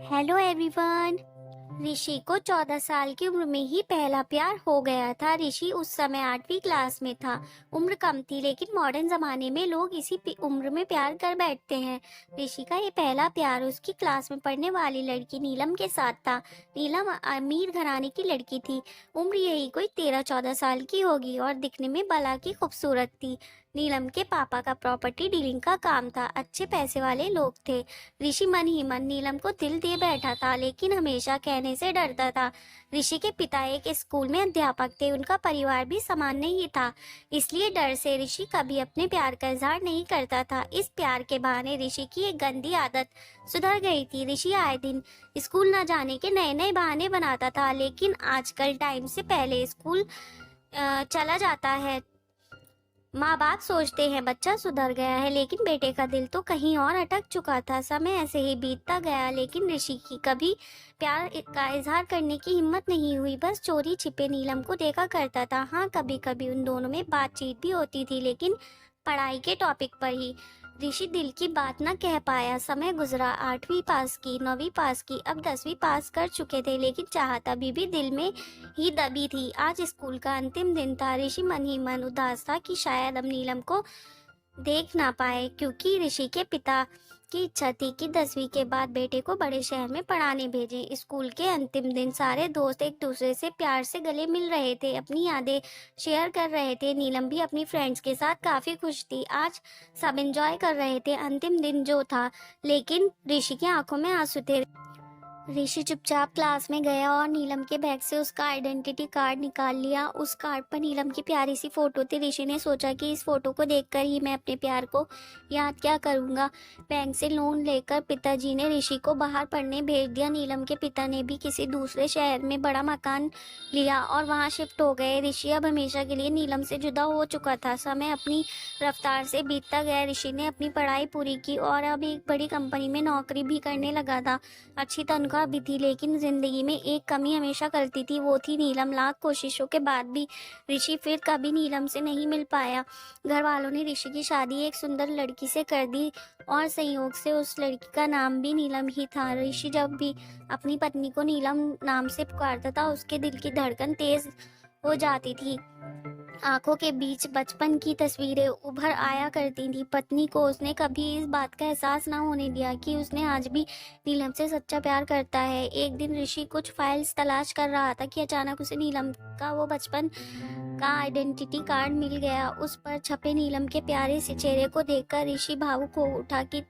Hello everyone. ऋषि को 14 साल की उम्र में ही पहला प्यार हो गया था। ऋषि उस समय 8वीं क्लास में था। उम्र कम थी, लेकिन मॉडर्न जमाने में लोग इसी उम्र में प्यार कर बैठते हैं। ऋषि का ये पहला प्यार उसकी क्लास में पढ़ने वाली लड़की नीलम के साथ था। नीलम अमीर घराने की लड़की थी। उम्र यही कोई 13-14 साल की होगी और दिखने में भला की खूबसूरत थी। नीलम के पापा का प्रॉपर्टी डीलिंग का काम था। अच्छे पैसे वाले लोग थे। ऋषि मन ही मन नीलम को दिल दिए बैठा था, लेकिन हमेशा कहने से डरता था। ऋषि के पिता एक स्कूल में अध्यापक थे। उनका परिवार भी सामान्य ही था, इसलिए डर से ऋषि कभी अपने प्यार का इजहार नहीं करता था। इस प्यार के बहाने ऋषि की एक गंदी आदत सुधर गई थी। ऋषि आए दिन स्कूल न जाने के नए नए बहाने बनाता था, लेकिन आजकल टाइम से पहले स्कूल चला जाता है। माँ बाप सोचते हैं बच्चा सुधर गया है, लेकिन बेटे का दिल तो कहीं और अटक चुका था। समय ऐसे ही बीतता गया, लेकिन ऋषि की कभी प्यार का इजहार करने की हिम्मत नहीं हुई। बस चोरी छिपे नीलम को देखा करता था। हाँ, कभी कभी उन दोनों में बातचीत भी होती थी, लेकिन पढ़ाई के टॉपिक पर ही। ऋषि दिल की बात न कह पाया। समय गुजरा, 8वीं पास की, 9वीं पास की, अब 10वीं पास कर चुके थे, लेकिन चाहत अभी भी दिल में ही दबी थी। आज स्कूल का अंतिम दिन था। ऋषि मन ही मन उदास था कि शायद अब नीलम को देख ना पाए, क्योंकि ऋषि के पिता की इच्छा थी कि 10वीं के बाद बेटे को बड़े शहर में पढ़ाने भेजें। स्कूल के अंतिम दिन सारे दोस्त एक दूसरे से प्यार से गले मिल रहे थे, अपनी यादें शेयर कर रहे थे। नीलम भी अपनी फ्रेंड्स के साथ काफी खुश थी। आज सब एंजॉय कर रहे थे अंतिम दिन जो था, लेकिन ऋषि की आंखों में आंसू थे। ऋषि चुपचाप क्लास में गया और नीलम के बैग से उसका आइडेंटिटी कार्ड निकाल लिया। उस कार्ड पर नीलम की प्यारी सी फोटो थी। ऋषि ने सोचा कि इस फोटो को देखकर ही मैं अपने प्यार को याद क्या करूंगा। बैंक से लोन लेकर पिताजी ने ऋषि को बाहर पढ़ने भेज दिया। नीलम के पिता ने भी किसी दूसरे शहर में बड़ा मकान लिया और वहाँ शिफ्ट हो गए। ऋषि अब हमेशा के लिए नीलम से जुदा हो चुका था। समय अपनी रफ्तार से बीतता गया। ऋषि ने अपनी पढ़ाई पूरी की और अब एक बड़ी कंपनी में नौकरी भी करने लगा था। अच्छी तनख्वाह भी थी, लेकिन जिंदगी में एक कमी हमेशा करती थी, वो थी नीलम। लाख कोशिशों के बाद भी ऋषि फिर कभी नीलम से नहीं मिल पाया। घर वालों ने ऋषि की शादी एक सुंदर लड़की से कर दी और संयोग से उस लड़की का नाम भी नीलम ही था। ऋषि जब भी अपनी पत्नी को नीलम नाम से पुकारता था, उसके दिल की धड़कन तेज हो जाती थी। आंखों के बीच बचपन की तस्वीरें उभर आया करती थी। पत्नी को उसने कभी इस बात का एहसास ना होने दिया कि उसने आज भी नीलम से सच्चा प्यार करता है। एक दिन ऋषि कुछ फाइल्स तलाश कर रहा था कि अचानक उसे नीलम का वो बचपन का आइडेंटिटी कार्ड मिल गया। उस पर छपे नीलम के प्यारे से चेहरे को देखकर ऋषि भावुक हो उठा कि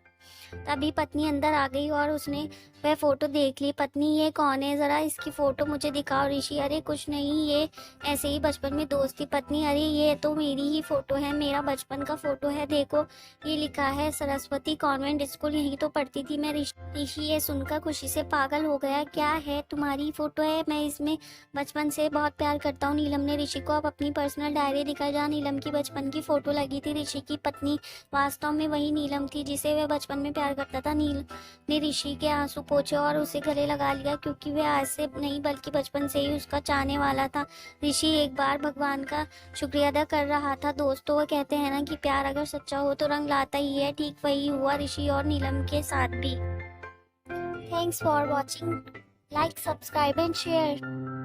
तभी पत्नी अंदर आ गई और उसने वह फोटो देख ली। पत्नी, ये कौन है? जरा इसकी फोटो मुझे दिखाओ। ऋषि, अरे कुछ नहीं, ये ऐसे ही बचपन में दोस्ती। पत्नी, अरे ये तो मेरी ही फोटो है, मेरा बचपन का फोटो है, देखो ये लिखा है सरस्वती कॉन्वेंट स्कूल, यही तो पढ़ती थी मैं। ऋषि ये सुनकर खुशी से पागल हो गया। क्या है? तुम्हारी फोटो है? मैं इसमें बचपन से बहुत प्यार करता हूँ। नीलम ने ऋषि को अब अपनी पर्सनल डायरी दिखाई, जहाँ नीलम की बचपन की फोटो लगी थी। ऋषि की पत्नी वास्तव में वही नीलम थी जिसे वह बचपन में प्यार करता था। नील ने ऋषि के आंसू पोंछे और उसे गले लगा लिया, क्योंकि वह आज से नहीं बल्कि बचपन से ही उसका चाहने वाला था। ऋषि एक बार भगवान का शुक्रिया अदा कर रहा था। दोस्तों, वो कहते हैं ना कि प्यार अगर सच्चा हो तो रंग लाता ही है। ठीक वही हुआ ऋषि और नीलम के साथ भी। Thanks for watching. Like, subscribe and share.